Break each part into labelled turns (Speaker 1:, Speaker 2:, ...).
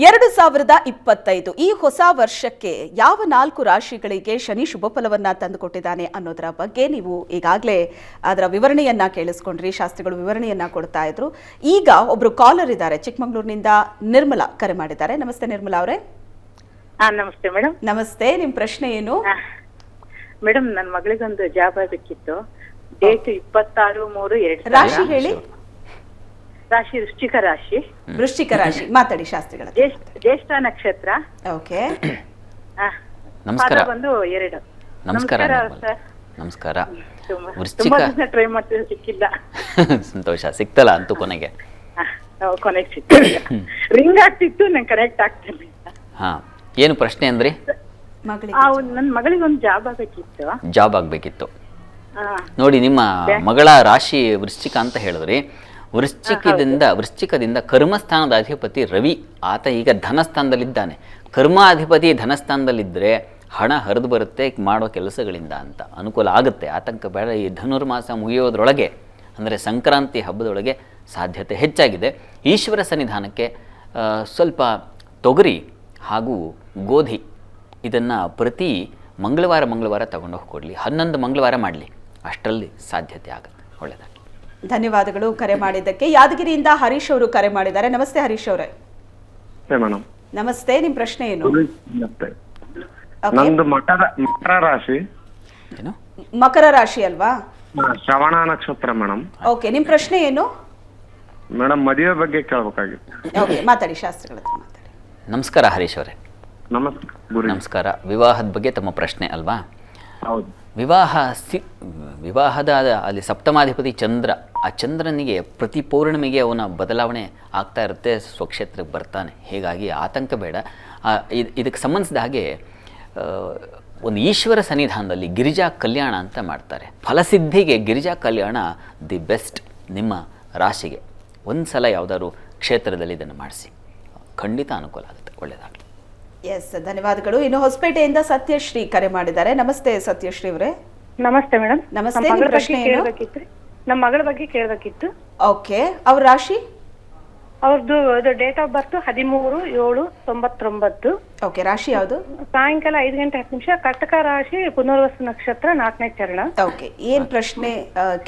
Speaker 1: 2025 ಈ ಹೊಸ ವರ್ಷಕ್ಕೆ ಯಾವ 4 ರಾಶಿಗಳಿಗೆ ಶನಿ ಶುಭ ಫಲವನ್ನ ತಂದುಕೊಟ್ಟಿದ್ದಾನೆ ಅನ್ನೋದರ ಬಗ್ಗೆ ನೀವು ಈಗಾಗಲೇ ಅದರ ವಿವರಣೆಯನ್ನ ಕೇಳಿಸ್ಕೊಂಡ್ರಿ. ಶಾಸ್ತ್ರಿಗಳು ವಿವರಣೆಯನ್ನ ಕೊಡ್ತಾ ಇದ್ರು. ಈಗ ಒಬ್ರು ಕಾಲರ್ ಇದ್ದಾರೆ, ಚಿಕ್ಕಮಗಳೂರಿನಿಂದ ನಿರ್ಮಲಾ ಕರೆ ಮಾಡಿದ್ದಾರೆ. ನಮಸ್ತೆ ನಿರ್ಮಲಾ ಅವರೇ.
Speaker 2: ನಮಸ್ತೆ ಮೇಡಮ್.
Speaker 1: ನಮಸ್ತೆ, ನಿಮ್ಮ ಪ್ರಶ್ನೆ ಏನು?
Speaker 2: ಮೇಡಮ್, ನನ್ನ ಮಗಳಿಗೊಂದು ಜಾಬ್ ಆಗಬೇಕಿತ್ತು. ಡೇಟ್ 26/3/2000.
Speaker 1: ರಾಶಿ ಹೇಳಿ.
Speaker 2: ರಾಶಿ ವೃಶ್ಚಿಕ ರಾಶಿ.
Speaker 1: ವೃಶ್ಚಿಕ ರಾಶಿ, ಮಾತಾಡಿ ಶಾಸ್ತ್ರಿಗಳ.
Speaker 2: ಜ್ಯೇಷ್ಠ ನಕ್ಷತ್ರ.
Speaker 1: ಓಕೆ.
Speaker 3: ನಮಸ್ಕಾರ.
Speaker 2: ಬಂದು 2.
Speaker 3: ನಮಸ್ಕಾರ
Speaker 2: ಸರ್.
Speaker 3: ನಮಸ್ಕಾರ.
Speaker 2: ತುಂಬಾ ದಿವಸ ಟ್ರೈ ಮಾಡ್ತಿದ್ರೆ ಸಿಕ್ಕಿಲ್ಲ.
Speaker 3: ಸಂತೋಷ, ಸಿಕ್ತಲ್ಲ ಅಂತೂ ಕೊನೆಗೆ.
Speaker 2: ಕೊನೆಗೆ ಸಿಕ್ಕಿಲ್ಲ. ರಿಂಗ್ ಆಗ್ತಿತ್ತು, ನಂಗೆ ಕನೆಕ್ಟ್ ಆಗ್ತಿರ್ಲಿಲ್ಲ.
Speaker 3: ಹಾ, ಏನು ಪ್ರಶ್ನೆ ಅಂದ್ರಿ?
Speaker 2: ನನ್ನ ಮಗಳಿಗೊಂದು ಜಾಬ್ ಆಗಬೇಕಿತ್ತು.
Speaker 3: ಜಾಬ್ ಆಗ್ಬೇಕಿತ್ತು. ನೋಡಿ, ನಿಮ್ಮ ಮಗಳ ರಾಶಿ ವೃಶ್ಚಿಕ ಅಂತ ಹೇಳಿದ್ರಿ. ವೃಶ್ಚಿಕದಿಂದ ಕರ್ಮಸ್ಥಾನದ ಅಧಿಪತಿ ರವಿ, ಆತ ಈಗ ಧನಸ್ಥಾನದಲ್ಲಿದ್ದಾನೆ. ಕರ್ಮಾಧಿಪತಿ ಧನಸ್ಥಾನದಲ್ಲಿದ್ದರೆ ಹಣ ಹರಿದು ಬರುತ್ತೆ ಮಾಡೋ ಕೆಲಸಗಳಿಂದ ಅಂತ, ಅನುಕೂಲ ಆಗುತ್ತೆ. ಆತಂಕ ಬೇಡ. ಈ ಧನುರ್ಮಾಸ ಮುಗಿಯೋದ್ರೊಳಗೆ, ಅಂದರೆ ಸಂಕ್ರಾಂತಿ ಹಬ್ಬದೊಳಗೆ ಸಾಧ್ಯತೆ ಹೆಚ್ಚಾಗಿದೆ. ಈಶ್ವರ ಸನ್ನಿಧಾನಕ್ಕೆ ಸ್ವಲ್ಪ ತೊಗರಿ ಹಾಗೂ ಗೋಧಿ ಇದನ್ನು ಪ್ರತಿ ಮಂಗಳವಾರ ತಗೊಂಡು ಹೋಗಿ 11 ಮಂಗಳವಾರ ಮಾಡಲಿ, ಅಷ್ಟರಲ್ಲಿ ಸಾಧ್ಯತೆ ಆಗುತ್ತೆ. ಒಳ್ಳೆಯದಾಗಿ.
Speaker 1: ಧನ್ಯವಾದಗಳು ಕರೆ ಮಾಡಿದ್ದಕ್ಕೆ. ಯಾದಗಿರಿಯಿಂದ ಹರೀಶ್ ಅವರು ಕರೆ ಮಾಡಿದ್ದಾರೆ. ನಮಸ್ತೆ ಹರೀಶ್ ಅವರೇ. ನಮಸ್ತೆ, ನಿಮ್ಮ ಪ್ರಶ್ನೆ ಏನು?
Speaker 4: ನಂದು ಮಕರ ರಾಶಿ.
Speaker 3: ಏನು?
Speaker 1: ಮಕರ ರಾಶಿ ಅಲ್ವಾ?
Speaker 4: ಶ್ರವಣ ನಕ್ಷತ್ರ ಮೇಡಮ್.
Speaker 1: ಓಕೆ, ನಿಮ್ಮ ಪ್ರಶ್ನೆ ಏನು?
Speaker 4: ಮೇಡಮ್, ಮದುವೆ ಬಗ್ಗೆ ಕೇಳಬೇಕಾಗಿತ್ತು.
Speaker 1: ಓಕೆ, ಮಾತಾಡಿ, ಶಾಸ್ತ್ರಿಗಳ ಹತ್ರ ಮಾತಾಡಿ.
Speaker 3: ನಮಸ್ಕಾರ ಹರೀಶ್ ಅವರೇ.
Speaker 4: ನಮಸ್ಕಾರ.
Speaker 3: ವಿವಾಹದ ಬಗ್ಗೆ ತಮ್ಮ ಪ್ರಶ್ನೆ ಅಲ್ವಾ?
Speaker 4: ಹೌದು.
Speaker 3: ವಿವಾಹದ ಅಲ್ಲಿ ಸಪ್ತಮಾಧಿಪತಿ ಚಂದ್ರ, ಆ ಚಂದ್ರನಿಗೆ ಪ್ರತಿ ಪೌರ್ಣಿಮೆಗೆ ಅವನ ಬದಲಾವಣೆ ಆಗ್ತಾ ಇರುತ್ತೆ, ಸ್ವಕ್ಷೇತ್ರಕ್ಕೆ ಬರ್ತಾನೆ. ಹೀಗಾಗಿ ಆತಂಕ ಬೇಡ. ಇದಕ್ಕೆ ಸಂಬಂಧಿಸಿದ ಹಾಗೆ ಒಂದು ಈಶ್ವರ ಸನ್ನಿಧಾನದಲ್ಲಿ ಗಿರಿಜಾ ಕಲ್ಯಾಣ ಅಂತ ಮಾಡ್ತಾರೆ. ಫಲಸಿದ್ಧಿಗೆ ಗಿರಿಜಾ ಕಲ್ಯಾಣ ದಿ ಬೆಸ್ಟ್. ನಿಮ್ಮ ರಾಶಿಗೆ ಒಂದು ಸಲ ಯಾವುದಾದ್ರು ಕ್ಷೇತ್ರದಲ್ಲಿ ಇದನ್ನು ಮಾಡಿಸಿ, ಖಂಡಿತ ಅನುಕೂಲ ಆಗುತ್ತೆ. ಒಳ್ಳೆಯದಾಗಲಿ.
Speaker 1: ಎಸ್, ಧನ್ಯವಾದಗಳು. ಇನ್ನು ಹೊಸಪೇಟೆಯಿಂದ ಸತ್ಯಶ್ರೀ ಕರೆ ಮಾಡಿದ್ದಾರೆ. ನಮಸ್ತೆ ಸತ್ಯಶ್ರೀ ಅವರೇ.
Speaker 2: ನಮಸ್ತೆ ಮೇಡಮ್.
Speaker 1: ನಮಸ್ತೆ, ನಿಮ್ಮ ಪ್ರಶ್ನೆ ಏನು?
Speaker 2: ನಮ್ಮ ಮಗಳ ಬಗ್ಗೆ ಕೇಳಬೇಕಿತ್ತು.
Speaker 1: ಓಕೆ, ಅವ್ರ ರಾಶಿ?
Speaker 2: ಅವ್ರದ್ದು ಡೇಟ್ ಆಫ್ ಬರ್ತ್ 13/7/99.
Speaker 1: ಓಕೆ, ರಾಶಿ ಯಾವುದು?
Speaker 2: ಸಾಯಂಕಾಲ 5:10 ಕಟಕ ರಾಶಿ, ಪುನರ್ವಸು ನಕ್ಷತ್ರ, 4ನೇ ಚರಣ.
Speaker 1: ಓಕೆ, ಏನ್ ಪ್ರಶ್ನೆ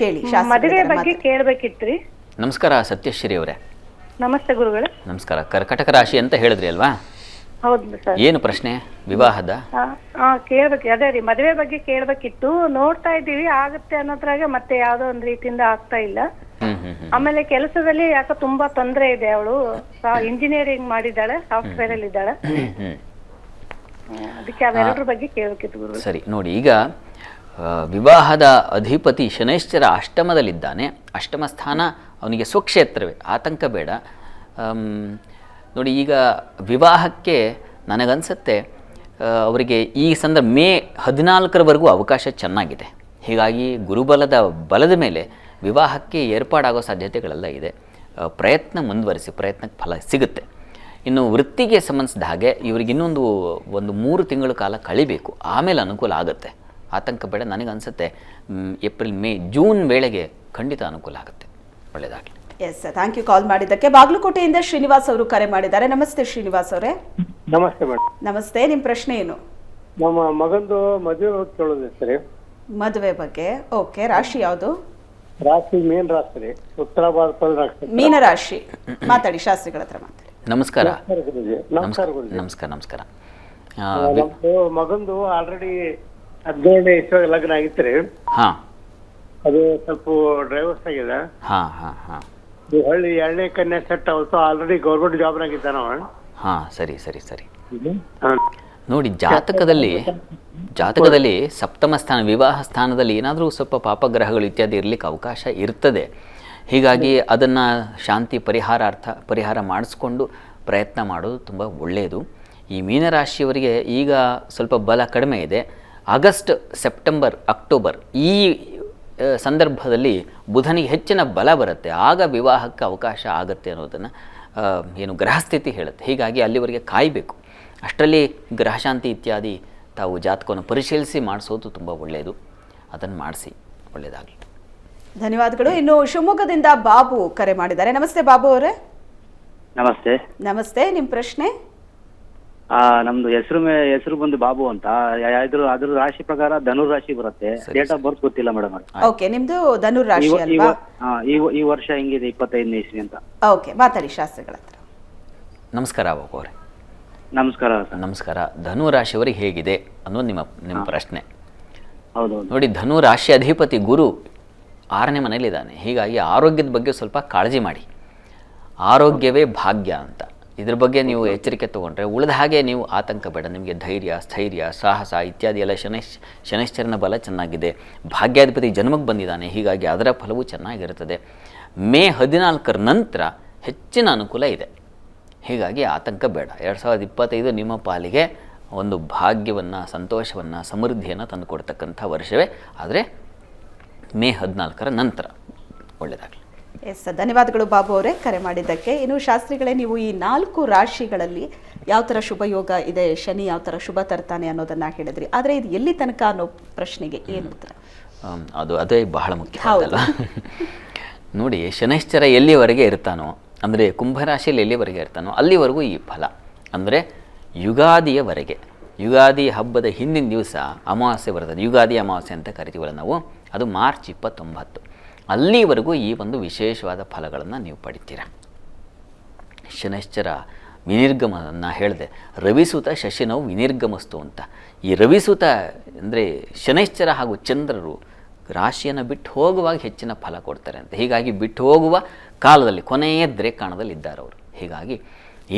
Speaker 1: ಕೇಳಿ.
Speaker 2: ಮದುವೆ ಬಗ್ಗೆ ಕೇಳಬೇಕಿತ್ರಿ.
Speaker 3: ನಮಸ್ಕಾರ ಸತ್ಯಶ್ರೀ ಅವರೇ.
Speaker 2: ನಮಸ್ತೆ ಗುರುಗಳೇ.
Speaker 3: ನಮಸ್ಕಾರ. ಕರ್ಕಟಕ ರಾಶಿ ಅಂತ ಹೇಳಿದ್ರಿ ಅಲ್ವಾ?
Speaker 2: ಹೌದು ಸರ್.
Speaker 3: ಏನು ಪ್ರಶ್ನೆ? ವಿವಾಹದ
Speaker 2: ಕೇಳ್ಬೇಕು. ಅದೇ ರೀ, ಮದುವೆ ಬಗ್ಗೆ ಕೇಳ್ಬೇಕಿತ್ತು. ನೋಡ್ತಾ ಇದ್ದೀವಿ, ಆಗುತ್ತೆ ಅನ್ನೋದ್ರಾಗೆ ಮತ್ತೆ ಯಾವ್ದೋ ಒಂದ್ ರೀತಿಯಿಂದ ಆಗ್ತಾ ಇಲ್ಲ. ಆಮೇಲೆ ಕೆಲಸದಲ್ಲಿ ಯಾಕೋ ತುಂಬಾ ತೊಂದರೆ ಇದೆ. ಅವಳು ಇಂಜಿನಿಯರಿಂಗ್ ಮಾಡಿದ್ದಾಳೆ, ಸಾಫ್ಟ್ವೇರ್ ಅಲ್ಲಿ ಇದ್ದಾಳೆ. ಅದಕ್ಕೆ ಅವೆರಡರ ಬಗ್ಗೆ ಕೇಳ್ಬೇಕಿತ್ತು ಗುರು.
Speaker 3: ಸರಿ, ನೋಡಿ, ಈಗ ವಿವಾಹದ ಅಧಿಪತಿ ಶನೈಶ್ಚರ ಅಷ್ಟಮದಲ್ಲಿದ್ದಾನೆ. ಅಷ್ಟಮ ಸ್ಥಾನ ಅವನಿಗೆ ಸ್ವಕ್ಷೇತ್ರವೇ, ಆತಂಕ ಬೇಡ. ನೋಡಿ, ಈಗ ವಿವಾಹಕ್ಕೆ ನನಗನ್ಸುತ್ತೆ ಅವರಿಗೆ ಈ ಮೇ 14ರವರೆಗೂ ಅವಕಾಶ ಚೆನ್ನಾಗಿದೆ. ಹೀಗಾಗಿ ಗುರುಬಲದ ಬಲದ ಮೇಲೆ ವಿವಾಹಕ್ಕೆ ಏರ್ಪಾಡಾಗೋ ಸಾಧ್ಯತೆಗಳೆಲ್ಲ ಇದೆ. ಪ್ರಯತ್ನ ಮುಂದುವರಿಸಿ, ಪ್ರಯತ್ನಕ್ಕೆ ಫಲ ಸಿಗುತ್ತೆ. ಇನ್ನು ವೃತ್ತಿಗೆ ಸಂಬಂಧಿಸಿದ ಹಾಗೆ ಇವರಿಗೆ ಇನ್ನೊಂದು 3 ತಿಂಗಳ ಕಾಲ ಕಳಿಬೇಕು, ಆಮೇಲೆ ಅನುಕೂಲ ಆಗುತ್ತೆ. ಆತಂಕ ಬೇಡ. ನನಗನ್ಸುತ್ತೆ ಏಪ್ರಿಲ್, ಮೇ, ಜೂನ್ ವೇಳೆಗೆ ಖಂಡಿತ ಅನುಕೂಲ ಆಗುತ್ತೆ. ಒಳ್ಳೆಯದಾಗಲಿ.
Speaker 1: ಎಸ್, ಥ್ಯಾಂಕ್ ಯು ಕಾಲ್ ಮಾಡಿದ್ದಕ್ಕೆ. ಬಾಗಲಕೋಟೆಯಿಂದ ಶ್ರೀನಿವಾಸ್ ಅವರು ಕರೆ ಮಾಡಿದ್ದಾರೆ. ನಮಸ್ತೆ ಶ್ರೀನಿವಾಸ್ ಅವರೇ.
Speaker 4: ನಮಸ್ತೆ ಮೇಡಮ್.
Speaker 1: ನಮಸ್ತೆ, ನಿಮ್ಮ ಪ್ರಶ್ನೆ ಏನು?
Speaker 4: ನಮ್ಮ ಮಗಂದು ಮದುವೆ ಬಗ್ಗೆ ಕೇಳೋದಿತ್ತು.
Speaker 1: ಮದುವೆ ಬಗ್ಗೆ. ಓಕೆ, ರಾಶಿ ಯಾವುದು?
Speaker 4: ರಾಶಿ ಮೀನ ರಾಶಿ ರೀ. ಉತ್ತರ ಭಾರತ
Speaker 1: ಮೀನ ರಾಶಿ. ಮಾತಾಡಿ, ಶಾಸ್ತ್ರಿಗಳ ಹತ್ರ ಮಾತಾಡಿ.
Speaker 3: ನಮಸ್ಕಾರ.
Speaker 4: ನಮಸ್ಕಾರ. ಮಗಂದು ಆಲ್ರೆಡಿ 15ನೇ ಇಸ್ವಿಗೆ ಲಗ್ನ ಆಗಿತ್ರಿ.
Speaker 3: ಹಾ,
Speaker 4: ಅದು ಸ್ವಲ್ಪ ಡ್ರೈವರ್ಸ್ ಆಗಿದೆ. ಹಳ್ಳಿ 2ನೇ ಕನ್ಯಾ ಸೆಟ್ ಅವತ್ತು ಆಲ್ರೆಡಿ ಗೌರ್ಮೆಂಟ್ ಜಾಬ್ನಾಗಿದ್ದಾನ.
Speaker 3: ಹಾ, ಸರಿ. ನೋಡಿ, ಜಾತಕದಲ್ಲಿ ಸಪ್ತಮ ಸ್ಥಾನ, ವಿವಾಹ ಸ್ಥಾನದಲ್ಲಿ ಏನಾದರೂ ಸ್ವಲ್ಪ ಪಾಪಗ್ರಹಗಳು ಇತ್ಯಾದಿ ಇರಲಿಕ್ಕೆ ಅವಕಾಶ ಇರ್ತದೆ. ಹೀಗಾಗಿ ಅದನ್ನು ಶಾಂತಿ ಪರಿಹಾರ ಮಾಡಿಸ್ಕೊಂಡು ಪ್ರಯತ್ನ ಮಾಡೋದು ತುಂಬ ಒಳ್ಳೆಯದು. ಈ ಮೀನರಾಶಿಯವರಿಗೆ ಈಗ ಸ್ವಲ್ಪ ಬಲ ಕಡಿಮೆ ಇದೆ. ಆಗಸ್ಟ್, ಸೆಪ್ಟೆಂಬರ್, ಅಕ್ಟೋಬರ್ ಈ ಸಂದರ್ಭದಲ್ಲಿ ಬುಧನಿಗೆ ಹೆಚ್ಚಿನ ಬಲ ಬರುತ್ತೆ. ಆಗ ವಿವಾಹಕ್ಕೆ ಅವಕಾಶ ಆಗುತ್ತೆ ಅನ್ನೋದನ್ನು ಏನು ಗ್ರಹಸ್ಥಿತಿ ಹೇಳುತ್ತೆ. ಹೀಗಾಗಿ ಅಲ್ಲಿವರೆಗೆ ಕಾಯಬೇಕು. ಅಷ್ಟರಲ್ಲಿ ಗ್ರಹಶಾಂತಿ ಇತ್ಯಾದಿ ತಾವು ಜಾತಕವನ್ನು ಪರಿಶೀಲಿಸಿ ಮಾಡಿಸೋದು ತುಂಬ ಒಳ್ಳೆಯದು. ಅದನ್ನು ಮಾಡಿಸಿ, ಒಳ್ಳೆಯದಾಗಲಿ.
Speaker 1: ಧನ್ಯವಾದಗಳು. ಇನ್ನು ಶಿವಮೊಗ್ಗದಿಂದ ಬಾಬು ಕರೆ ಮಾಡಿದ್ದಾರೆ. ನಮಸ್ತೆ ಬಾಬು ಅವರೇ.
Speaker 5: ನಮಸ್ತೆ.
Speaker 1: ನಮಸ್ತೆ, ನಿಮ್ಮ ಪ್ರಶ್ನೆ?
Speaker 5: ನಮ್ದು ಹೆಸರು ಬಂದು ಬಾಬು ಅಂತ. ಅದ್ರ ರಾಶಿ ಪ್ರಕಾರ ಧನುರ್ ರಾಶಿ ಬರುತ್ತೆ. ಡೇಟ್ ಆಫ್ ಬರ್ತ್ ಗೊತ್ತಿಲ್ಲ ಮೇಡಮ್.
Speaker 1: ಓಕೆ, ನಿಮ್ದು ಧನುರ್ ರಾಶಿ ಅಲ್ವಾ?
Speaker 5: ಈ ವರ್ಷ ಹೆಂಗಿದೆ 25ನೇ ಇಸ್ವಿ ಅಂತ.
Speaker 1: ಓಕೆ, ಮಾತಾಡಿ ಶಾಸ್ತ್ರಿಗಳ ಹತ್ರ.
Speaker 3: ನಮಸ್ಕಾರ ಬಾಬು ಅವರೇ.
Speaker 5: ನಮಸ್ಕಾರ ಸರ್.
Speaker 3: ನಮಸ್ಕಾರ. ಧನು ರಾಶಿಯವರಿಗೆ ಹೇಗಿದೆ ಅನ್ನೋದು ನಿಮ್ಮ ಪ್ರಶ್ನೆ.
Speaker 5: ಹೌದೌದು.
Speaker 3: ನೋಡಿ, ಧನು ರಾಶಿ ಅಧಿಪತಿ ಗುರು 6ನೇ ಮನೇಲಿದ್ದಾನೆ. ಹೀಗಾಗಿ ಆರೋಗ್ಯದ ಬಗ್ಗೆ ಸ್ವಲ್ಪ ಕಾಳಜಿ ಮಾಡಿ. ಆರೋಗ್ಯವೇ ಭಾಗ್ಯ ಅಂತ ಇದ್ರ ಬಗ್ಗೆ ನೀವು ಎಚ್ಚರಿಕೆ ತೊಗೊಂಡ್ರೆ ಉಳಿದ ಹಾಗೆ ನೀವು ಆತಂಕ ಬೇಡ. ನಿಮಗೆ ಧೈರ್ಯ, ಸ್ಥೈರ್ಯ, ಸಾಹಸ ಇತ್ಯಾದಿ ಎಲ್ಲ ಶನೈಶ್ಚರನ ಬಲ ಚೆನ್ನಾಗಿದೆ. ಭಾಗ್ಯಾಧಿಪತಿ ಜನ್ಮಕ್ಕೆ ಬಂದಿದ್ದಾನೆ. ಹೀಗಾಗಿ ಅದರ ಫಲವೂ ಚೆನ್ನಾಗಿರುತ್ತದೆ. ಮೇ 14ರ ನಂತರ ಹೆಚ್ಚಿನ ಅನುಕೂಲ ಇದೆ. ಹೀಗಾಗಿ ಆತಂಕ ಬೇಡ. 2025 ನಿಮ್ಮ ಪಾಲಿಗೆ ಒಂದು ಭಾಗ್ಯವನ್ನು, ಸಂತೋಷವನ್ನು, ಸಮೃದ್ಧಿಯನ್ನು ತಂದುಕೊಡ್ತಕ್ಕಂಥ ವರ್ಷವೇ. ಆದರೆ ಮೇ 14ರ ನಂತರ ಒಳ್ಳೆಯದಾಗಲಿ.
Speaker 1: ಎಸ್, ಧನ್ಯವಾದಗಳು ಬಾಬು ಅವರೇ ಕರೆ ಮಾಡಿದ್ದಕ್ಕೆ. ಇನ್ನು ಶಾಸ್ತ್ರಿಗಳೇ, ನೀವು ಈ 4 ರಾಶಿಗಳಲ್ಲಿ ಯಾವ ಥರ ಶುಭ ಯೋಗ ಇದೆ, ಶನಿ ಯಾವ ಥರ ಶುಭ ತರ್ತಾನೆ ಅನ್ನೋದನ್ನು ಹೇಳಿದ್ರಿ. ಆದರೆ ಇದು ಎಲ್ಲಿ ತನಕ ಅನ್ನೋ ಪ್ರಶ್ನೆಗೆ ಏನು ಉತ್ತರ?
Speaker 3: ಅದೇ ಬಹಳ ಮುಖ್ಯ ಅಲ್ಲ. ನೋಡಿ, ಶನೈಶ್ಚರ ಎಲ್ಲಿವರೆಗೆ ಇರ್ತಾನೋ, ಅಂದರೆ ಕುಂಭರಾಶಿಯಲ್ಲಿ ಎಲ್ಲಿವರೆಗೆ ಇರ್ತಾನೋ ಅಲ್ಲಿವರೆಗೂ ಈ ಫಲ. ಅಂದರೆ ಯುಗಾದಿಯವರೆಗೆ, ಯುಗಾದಿ ಹಬ್ಬದ ಹಿಂದಿನ ದಿವಸ ಅಮಾವಾಸ್ಯೆ ಬರ್ತದೆ. ಯುಗಾದಿ ಅಮಾವಾಸ್ಯೆ ಅಂತ ಕರಿತೀವಲ್ಲ ನಾವು, ಅದು ಮಾರ್ಚ್ 29. ಅಲ್ಲಿವರೆಗೂ ಈ ಒಂದು ವಿಶೇಷವಾದ ಫಲಗಳನ್ನು ನೀವು ಪಡಿತೀರ. ಶನೈಶ್ಚರ ವಿನಿರ್ಗಮನ ಹೇಳಿದೆ. ರವಿಸೂತ ಶಶಿನವು ವಿನಿರ್ಗಮಸ್ತು ಅಂತ. ಈ ರವಿಸೂತ ಅಂದರೆ ಶನೈಶ್ಚರ ಹಾಗೂ ಚಂದ್ರರು ರಾಶಿಯನ್ನು ಬಿಟ್ಟು ಹೋಗುವಾಗ ಹೆಚ್ಚಿನ ಫಲ ಕೊಡ್ತಾರೆ ಅಂತ. ಹೀಗಾಗಿ ಬಿಟ್ಟು ಹೋಗುವ ಕಾಲದಲ್ಲಿ ಕೊನೆಯ ದ್ರೇಕಾಣದಲ್ಲಿ ಇದ್ದಾರೆ ಅವರು. ಹೀಗಾಗಿ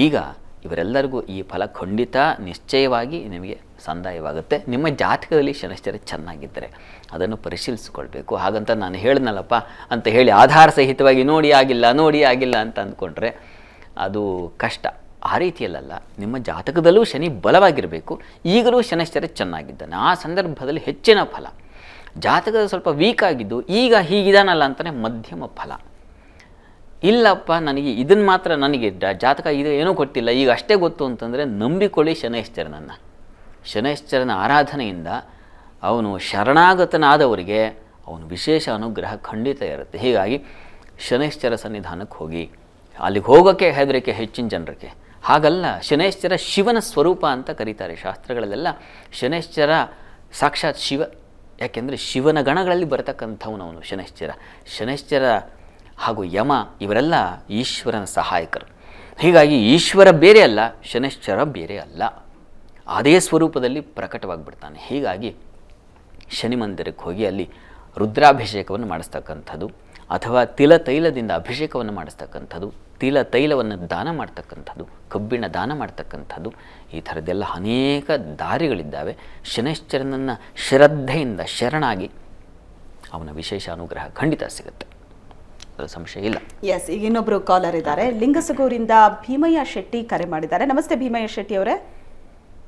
Speaker 3: ಈಗ ಇವರೆಲ್ಲರಿಗೂ ಈ ಫಲ ಖಂಡಿತ ನಿಶ್ಚಯವಾಗಿ ನಿಮಗೆ ಸಂದಾಯವಾಗುತ್ತೆ. ನಿಮ್ಮ ಜಾತಕದಲ್ಲಿ ಶನೈಶ್ಚರ ಚೆನ್ನಾಗಿದ್ದರೆ ಅದನ್ನು ಪರಿಶೀಲಿಸಿಕೊಳ್ಬೇಕು. ಹಾಗಂತ ನಾನು ಹೇಳಿದ್ನಲ್ಲಪ್ಪ ಅಂತ ಹೇಳಿ ಆಧಾರ ಸಹಿತವಾಗಿ ನೋಡಿ ಆಗಿಲ್ಲ ಅಂತ ಅಂದ್ಕೊಂಡ್ರೆ ಅದು ಕಷ್ಟ. ಆ ರೀತಿಯಲ್ಲ. ನಿಮ್ಮ ಜಾತಕದಲ್ಲೂ ಶನಿ ಬಲವಾಗಿರಬೇಕು. ಈಗಲೂ ಶನೈಶ್ಚರ ಚೆನ್ನಾಗಿದ್ದಾನೆ. ಆ ಸಂದರ್ಭದಲ್ಲಿ ಹೆಚ್ಚಿನ ಫಲ. ಜಾತಕದ ಸ್ವಲ್ಪ ವೀಕ್ ಆಗಿದ್ದು ಈಗ ಹೀಗಿದಾನಲ್ಲ ಅಂತಲೇ ಮಧ್ಯಮ ಫಲ. ಇಲ್ಲಪ್ಪ ನನಗೆ ಇದನ್ನು ಮಾತ್ರ, ನನಗೆ ಜಾತಕ ಇದು ಏನೂ ಗೊತ್ತಿಲ್ಲ, ಈಗ ಅಷ್ಟೇ ಗೊತ್ತು ಅಂತಂದರೆ ನಂಬಿಕೊಳ್ಳಿ ಶನೈಶ್ಚರನನ್ನು. ಶನೈಶ್ಚರನ ಆರಾಧನೆಯಿಂದ ಅವನು ಶರಣಾಗತನಾದವರಿಗೆ ಅವನು ವಿಶೇಷ ಅನುಗ್ರಹ ಖಂಡಿತ ಇರುತ್ತೆ. ಹೀಗಾಗಿ ಶನೈಶ್ಚರ ಸನ್ನಿಧಾನಕ್ಕೆ ಹೋಗಿ. ಅಲ್ಲಿಗೆ ಹೋಗೋಕ್ಕೆ ಹೆದರಿಕೆ ಹೆಚ್ಚಿನ ಜನರಿಗೆ. ಹಾಗಲ್ಲ, ಶನೈಶ್ಚರ ಶಿವನ ಸ್ವರೂಪ ಅಂತ ಕರೀತಾರೆ ಶಾಸ್ತ್ರಗಳಲ್ಲೆಲ್ಲ. ಶನೈಶ್ಚರ ಸಾಕ್ಷಾತ್ ಶಿವ. ಯಾಕೆಂದರೆ ಶಿವನ ಗಣಗಳಲ್ಲಿ ಬರತಕ್ಕಂಥವನು ಅವನು ಶನೈಶ್ಚರ. ಶನೈಶ್ಚರ ಹಾಗೂ ಯಮ ಇವರೆಲ್ಲ ಈಶ್ವರನ ಸಹಾಯಕರು. ಹೀಗಾಗಿ ಈಶ್ವರ ಬೇರೆ ಅಲ್ಲ, ಶನೈಶ್ಚರ ಬೇರೆ ಅಲ್ಲ. ಅದೇ ಸ್ವರೂಪದಲ್ಲಿ ಪ್ರಕಟವಾಗಿಬಿಡ್ತಾನೆ. ಹೀಗಾಗಿ ಶನಿ ಮಂದಿರಕ್ಕೆ ಹೋಗಿ ಅಲ್ಲಿ ರುದ್ರಾಭಿಷೇಕವನ್ನು ಮಾಡಿಸ್ತಕ್ಕಂಥದ್ದು, ಅಥವಾ ತಿಲತೈಲದಿಂದ ಅಭಿಷೇಕವನ್ನು ಮಾಡಿಸ್ತಕ್ಕಂಥದ್ದು, ತಿಲತೈಲವನ್ನು ದಾನ ಮಾಡ್ತಕ್ಕಂಥದ್ದು, ಕಬ್ಬಿಣ ದಾನ ಮಾಡ್ತಕ್ಕಂಥದ್ದು, ಈ ಥರದ್ದೆಲ್ಲ ಅನೇಕ ದಾರಿಗಳಿದ್ದಾವೆ. ಶನೈಶ್ಚರನನ್ನು ಶ್ರದ್ಧೆಯಿಂದ ಶರಣಾಗಿ ಅವನ ವಿಶೇಷ ಅನುಗ್ರಹ ಖಂಡಿತ ಸಿಗುತ್ತೆ, ಅದರ ಸಂಶಯ ಇಲ್ಲ.
Speaker 1: ಎಸ್, ಈಗ ಇನ್ನೊಬ್ರು ಕಾಲರ್ ಇದ್ದಾರೆ. ಲಿಂಗಸಗೂರಿಂದ ಭೀಮಯ್ಯ ಶೆಟ್ಟಿ ಕರೆ ಮಾಡಿದ್ದಾರೆ. ನಮಸ್ತೆ ಭೀಮಯ್ಯ ಶೆಟ್ಟಿ ಅವರೇ.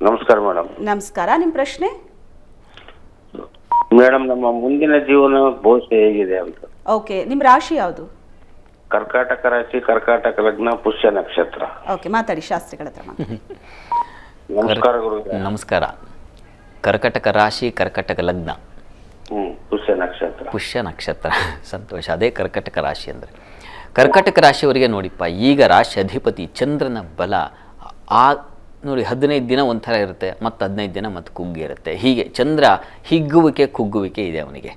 Speaker 6: ನಮಸ್ಕಾರ ಮೇಡಮ್.
Speaker 1: ನಮಸ್ಕಾರ, ನಿಮ್ಮ ಪ್ರಶ್ನೆ?
Speaker 6: ಮೇಡಮ್, ನಮ್ಮ ಮುಂದಿನ ಜೀವನ ಭವಿಷ್ಯ ಹೇಗಿದೆ ಅಂತ.
Speaker 1: ಓಕೆ, ನಿಮ್ಮ ರಾಶಿ ಯಾವುದು?
Speaker 6: ಕರ್ಕಾಟಕ ರಾಶಿ, ಕರ್ಕಾಟಕ ಲಗ್ನ, ಪುಷ್ಯ ನಕ್ಷತ್ರ.
Speaker 1: ಓಕೆ, ಮಾತಾಡಿ ಶಾಸ್ತ್ರಿಗಳ ಹತ್ರ.
Speaker 6: ನಮಸ್ಕಾರ ಗುರು.
Speaker 3: ನಮಸ್ಕಾರ. ಕರ್ಕಟಕ ರಾಶಿ, ಕರ್ಕಟಕ ಲಗ್ನ,
Speaker 6: ಪುಷ್ಯ ನಕ್ಷತ್ರ.
Speaker 3: ಪುಷ್ಯ ನಕ್ಷತ್ರ. ಸಂತೋಷ. ಅದೇ ಕರ್ಕಟಕ ರಾಶಿ ಅಂದರೆ. ಕರ್ಕಟಕ ರಾಶಿಯವರಿಗೆ ನೋಡಿಪ್ಪ, ಈಗ ರಾಶಿ ಅಧಿಪತಿ ಚಂದ್ರನ ಬಲ ನೋಡಿ 15 ದಿನ ಒಂಥರ ಇರುತ್ತೆ, ಮತ್ತು 15 ದಿನ ಮತ್ತು ಕುಗ್ಗಿರುತ್ತೆ. ಹೀಗೆ ಚಂದ್ರ ಹಿಗ್ಗುವಿಕೆ ಕುಗ್ಗುವಿಕೆ ಇದೆ ಅವನಿಗೆ.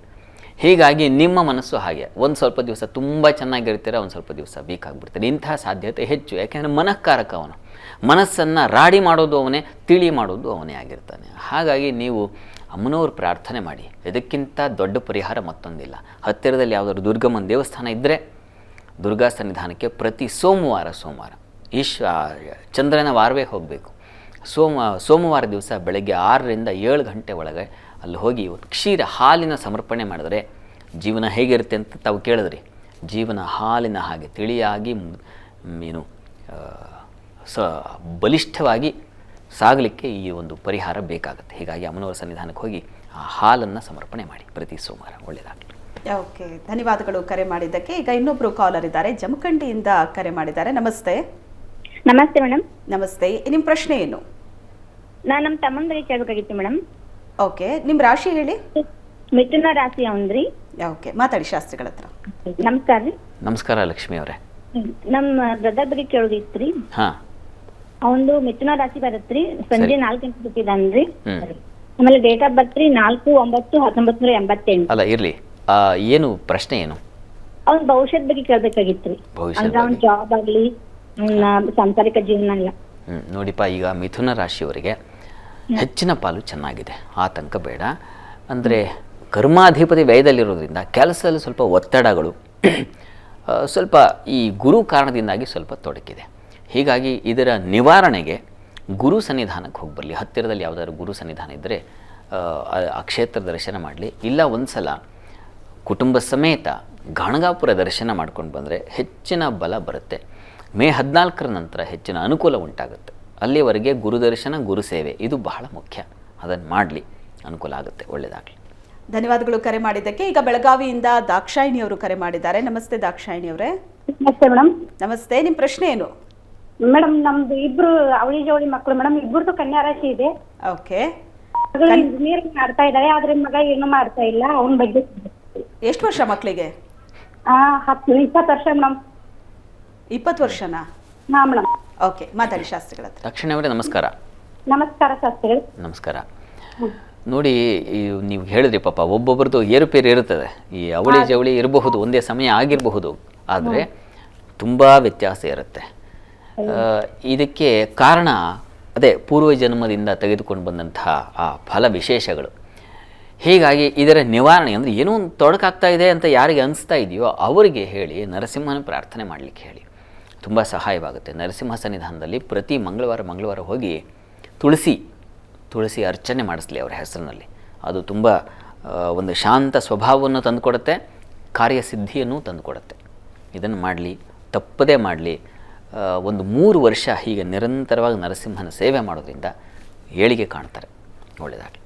Speaker 3: ಹೀಗಾಗಿ ನಿಮ್ಮ ಮನಸ್ಸು ಹಾಗೆ ಒಂದು ಸ್ವಲ್ಪ ದಿವಸ ತುಂಬ ಚೆನ್ನಾಗಿರ್ತೀರ, ಒಂದು ಸ್ವಲ್ಪ ದಿವಸ ವೀಕ್ ಆಗಿಬಿಡ್ತಾರೆ. ಇಂತಹ ಸಾಧ್ಯತೆ ಹೆಚ್ಚು. ಯಾಕೆಂದರೆ ಮನಃಕಾರಕ ಅವನು. ಮನಸ್ಸನ್ನು ರಾಡಿ ಮಾಡೋದು ಅವನೇ, ತಿಳಿ ಮಾಡೋದು ಅವನೇ ಆಗಿರ್ತಾನೆ. ಹಾಗಾಗಿ ನೀವು ಅಮ್ಮನವ್ರು ಪ್ರಾರ್ಥನೆ ಮಾಡಿ. ಇದಕ್ಕಿಂತ ದೊಡ್ಡ ಪರಿಹಾರ ಮತ್ತೊಂದಿಲ್ಲ. ಹತ್ತಿರದಲ್ಲಿ ಯಾವುದಾದ್ರು ದುರ್ಗಮ್ಮನ ದೇವಸ್ಥಾನ ಇದ್ದರೆ ದುರ್ಗಾ ಸನ್ನಿಧಾನಕ್ಕೆ ಪ್ರತಿ ಸೋಮವಾರ ಚಂದ್ರನ ವಾರವೇ ಹೋಗಬೇಕು. ಸೋಮವಾರ ದಿವಸ ಬೆಳಗ್ಗೆ 6ರಿಂದ 7 ಗಂಟೆ ಒಳಗೆ ಅಲ್ಲಿ ಹೋಗಿ ಕ್ಷೀರ ಹಾಲಿನ ಸಮರ್ಪಣೆ ಮಾಡಿದ್ರೆ ಜೀವನ ಹೇಗಿರುತ್ತೆ ಅಂತ ತಾವು ಕೇಳಿದ್ರಿ. ಜೀವನ ಹಾಲಿನ ಹಾಗೆ ತಿಳಿಯಾಗಿ ಬಲಿಷ್ಠವಾಗಿ ಸಾಗಲಿಕ್ಕೆ ಈ ಒಂದು ಪರಿಹಾರ ಬೇಕಾಗುತ್ತೆ. ಹೀಗಾಗಿ ಅಮ್ಮನವರ ಸನ್ನಿಧಾನಕ್ಕೆ ಹೋಗಿ ಆ ಹಾಲನ್ನು ಸಮರ್ಪಣೆ ಮಾಡಿ ಪ್ರತಿ ಸೋಮವಾರ. ಒಳ್ಳೆಯದಾಗಲಿ.
Speaker 1: ಓಕೆ, ಧನ್ಯವಾದಗಳು ಕರೆ ಮಾಡಿದ್ದಕ್ಕೆ. ಈಗ ಇನ್ನೊಬ್ರು ಕಾಲರ್ ಇದ್ದಾರೆ, ಜಮಖಂಡಿಯಿಂದ ಕರೆ ಮಾಡಿದ್ದಾರೆ. ನಮಸ್ತೆ.
Speaker 7: ನಮಸ್ತೆ ಮೇಡಮ್.
Speaker 1: ನಮಸ್ತೆ, ನಿಮ್ಮ ಪ್ರಶ್ನೆ ಏನು?
Speaker 7: ನಾನು ನಮ್ಮ ತಮ್ಮನ ಬಗ್ಗೆ ಕೇಳಬೇಕಾಗಿತ್ತು ಮೇಡಮ್.
Speaker 1: ಓಕೆ, ನಿಮ್ಮ ರಾಶಿ ಹೇಳಿ.
Speaker 7: ಮಿಥುನ ರಾಶಿ ಅವನ್ರಿ.
Speaker 1: ಓಕೆ, ಮಾತಾಡಿ ಶಾಸ್ತ್ರಿಗಳ ಹತ್ರ.
Speaker 7: ನಮಸ್ಕಾರ ರೀ.
Speaker 3: ನಮಸ್ಕಾರ ಲಕ್ಷ್ಮಿ ಅವರೇ.
Speaker 7: ನಮ್ಮ ಬ್ರದರ್ ಬಗ್ಗೆ ಕೇಳೋದಿತ್ರಿ.
Speaker 3: ಹಾಂ
Speaker 7: ಅವಂದು ಮಿಥುನ ರಾಶಿ ಬರತ್ರಿ. ಸಂಜೆ 4 ಗಂಟೆ ಹುಟ್ಟಿದಾನ್ರಿ.
Speaker 3: ಹ್ಮ್.
Speaker 7: ಆಮೇಲೆ ಡೇಟ್ ಆಫ್ ಬರ್ತ್ ರೀ 4/9/1988.
Speaker 3: ಅಲ್ಲ ಇರಲಿ, ಏನು ಪ್ರಶ್ನೆ ಏನು?
Speaker 7: ಅವ್ನ ಭವಿಷ್ಯದ ಬಗ್ಗೆ ಕೇಳ್ಬೇಕಾಗಿತ್ರಿ.
Speaker 3: ಭವಿಷ್ಯದ
Speaker 7: ಅಂದ್ರೆ ಅವ್ನ ಜಾಬ್ ಆಗ್ಲಿ, ಅವ್ನ ಸಾಂಸಾರಿಕ ಜೀವನ ಎಲ್ಲ.
Speaker 3: ನೋಡಿಪ್ಪ, ಈಗ ಮಿಥುನ ರಾಶಿಯವರಿಗೆ ಹೆಚ್ಚಿನ ಪಾಲು ಚೆನ್ನಾಗಿದೆ, ಆತಂಕ ಬೇಡ. ಅಂದರೆ ಕರ್ಮಾಧಿಪತಿ ವ್ಯಯದಲ್ಲಿರೋದ್ರಿಂದ ಕೆಲಸದಲ್ಲಿ ಸ್ವಲ್ಪ ಒತ್ತಡಗಳು, ಸ್ವಲ್ಪ ಈ ಗುರು ಕಾರಣದಿಂದಾಗಿ ಸ್ವಲ್ಪ ತೊಡಕಿದೆ. ಹೀಗಾಗಿ ಇದರ ನಿವಾರಣೆಗೆ ಗುರು ಸನ್ನಿಧಾನಕ್ಕೆ ಹೋಗಿ ಬರಲಿ. ಹತ್ತಿರದಲ್ಲಿ ಯಾವುದಾದ್ರು ಗುರು ಸನ್ನಿಧಾನ ಇದ್ದರೆ ಆ ಕ್ಷೇತ್ರ ದರ್ಶನ ಮಾಡಲಿ. ಇಲ್ಲ ಒಂದು ಸಲ ಕುಟುಂಬ ಸಮೇತ ಗಾಣಗಾಪುರ ದರ್ಶನ ಮಾಡ್ಕೊಂಡು ಬಂದರೆ ಹೆಚ್ಚಿನ ಬಲ ಬರುತ್ತೆ. ಮೇ 14ರ ನಂತರ ಹೆಚ್ಚಿನ ಅನುಕೂಲ ಉಂಟಾಗುತ್ತೆ. ಅಲ್ಲಿವರೆಗೆ ಗುರು ದರ್ಶನ, ಗುರು ಸೇವೆ ಇದು ಬಹಳ ಮುಖ್ಯ. ಅದನ್ನು ಮಾಡಲಿ, ಅನುಕೂಲ ಆಗುತ್ತೆ, ಒಳ್ಳೆಯದಾಗಲಿ.
Speaker 1: ಧನ್ಯವಾದಗಳು ಕರೆ ಮಾಡಿದ್ದಕ್ಕೆ. ಈಗ ಬೆಳಗಾವಿಯಿಂದ ದಾಕ್ಷಾಯಿಣಿ ಅವರು ಕರೆ ಮಾಡಿದ್ದಾರೆ. ನಮಸ್ತೆ ದಾಕ್ಷಾಯಿಣಿ ಅವರೇ.
Speaker 2: ನಮಸ್ತೆ ಮೇಡಮ್.
Speaker 1: ನಮಸ್ತೆ, ನಿಮ್ಮ ಪ್ರಶ್ನೆ ಏನು?
Speaker 2: ಮೇಡಮ್ ನಮ್ದು ಇಬ್ರು ಅವಳಿ ಜವಳಿ ಮಕ್ಕಳು ಮೇಡಮ್. ಇಬ್ಬರದು ಕನ್ಯಾ ರಾಶಿ ಇದೆ.
Speaker 1: ಓಕೆ,
Speaker 2: ಇಂಜಿನಿಯರಿಂಗ್ ಮಾಡ್ತಾ ಇದ್ದಾರೆ, ಆದ್ರೆ ಮಗ ಏನು ಮಾಡ್ತಾ ಇಲ್ಲ. ಅವನ ಬಗ್ಗೆ
Speaker 1: ಎಷ್ಟು ವರ್ಷ ಮಕ್ಕಳಿಗೆ?
Speaker 2: 20 ವರ್ಷ ಮೇಡಮ್.
Speaker 1: 20 ವರ್ಷನಾ?
Speaker 2: ಹಾ ಮೇಡಮ್.
Speaker 1: ಓಕೆ, ಮಾತಾಡಿ ಶಾಸ್ತ್ರಿಗಳ ಹತ್ರ.
Speaker 3: ದಕ್ಷಿಣ ಅವರೇ ನಮಸ್ಕಾರ.
Speaker 2: ನಮಸ್ಕಾರ ಶಾಸ್ತ್ರಿಗಳು.
Speaker 3: ನಮಸ್ಕಾರ. ನೋಡಿ, ನೀವು ಹೇಳಿದ್ರಿ ಪಾಪ ಒಬ್ಬೊಬ್ರದ್ದು ಏರುಪೇರು ಇರುತ್ತದೆ. ಈ ಅವಳಿ ಜವಳಿ ಇರಬಹುದು, ಒಂದೇ ಸಮಯ ಆಗಿರಬಹುದು, ಆದರೆ ತುಂಬ ವ್ಯತ್ಯಾಸ ಇರುತ್ತೆ. ಇದಕ್ಕೆ ಕಾರಣ ಅದೇ ಪೂರ್ವ ಜನ್ಮದಿಂದ ತೆಗೆದುಕೊಂಡು ಬಂದಂತಹ ಆ ಫಲ ವಿಶೇಷಗಳು. ಹೀಗಾಗಿ ಇದರ ನಿವಾರಣೆ ಅಂದರೆ ಏನೋ ಒಂದು ತೊಡಕಾಗ್ತಾ ಇದೆ ಅಂತ ಯಾರಿಗೆ ಅನಿಸ್ತಾ ಇದೆಯೋ ಅವರಿಗೆ ಹೇಳಿ ನರಸಿಂಹನ ಪ್ರಾರ್ಥನೆ ಮಾಡಲಿಕ್ಕೆ ಹೇಳಿ, ತುಂಬ ಸಹಾಯವಾಗುತ್ತೆ. ನರಸಿಂಹ ಸನ್ನಿಧಾನದಲ್ಲಿ ಪ್ರತಿ ಮಂಗಳವಾರ ಹೋಗಿ ತುಳಸಿ ಅರ್ಚನೆ ಮಾಡಿಸ್ಲಿ ಅವರ ಹೆಸರಿನಲ್ಲಿ. ಅದು ತುಂಬ ಒಂದು ಶಾಂತ ಸ್ವಭಾವವನ್ನು ತಂದುಕೊಡುತ್ತೆ, ಕಾರ್ಯಸಿದ್ಧಿಯನ್ನು ತಂದುಕೊಡುತ್ತೆ. ಇದನ್ನು ಮಾಡಲಿ, ತಪ್ಪದೇ ಮಾಡಲಿ. ಒಂದು 3 ವರ್ಷ ಹೀಗೆ ನಿರಂತರವಾಗಿ ನರಸಿಂಹನ ಸೇವೆ ಮಾಡೋದ್ರಿಂದ ಏಳಿಗೆ ಕಾಣ್ತಾರೆ. ಒಳ್ಳೆಯದಾಗಲಿ.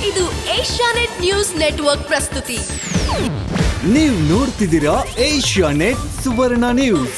Speaker 8: ಇದು ಏಷ್ಯಾನೆಟ್ ನ್ಯೂಸ್ ನೆಟ್ವರ್ಕ್ ಪ್ರಸ್ತುತಿ.
Speaker 9: ನೀವು ನೋಡ್ತಿದ್ದೀರಾ ಏಷ್ಯಾನೆಟ್ ಸುವರ್ಣ ನ್ಯೂಸ್.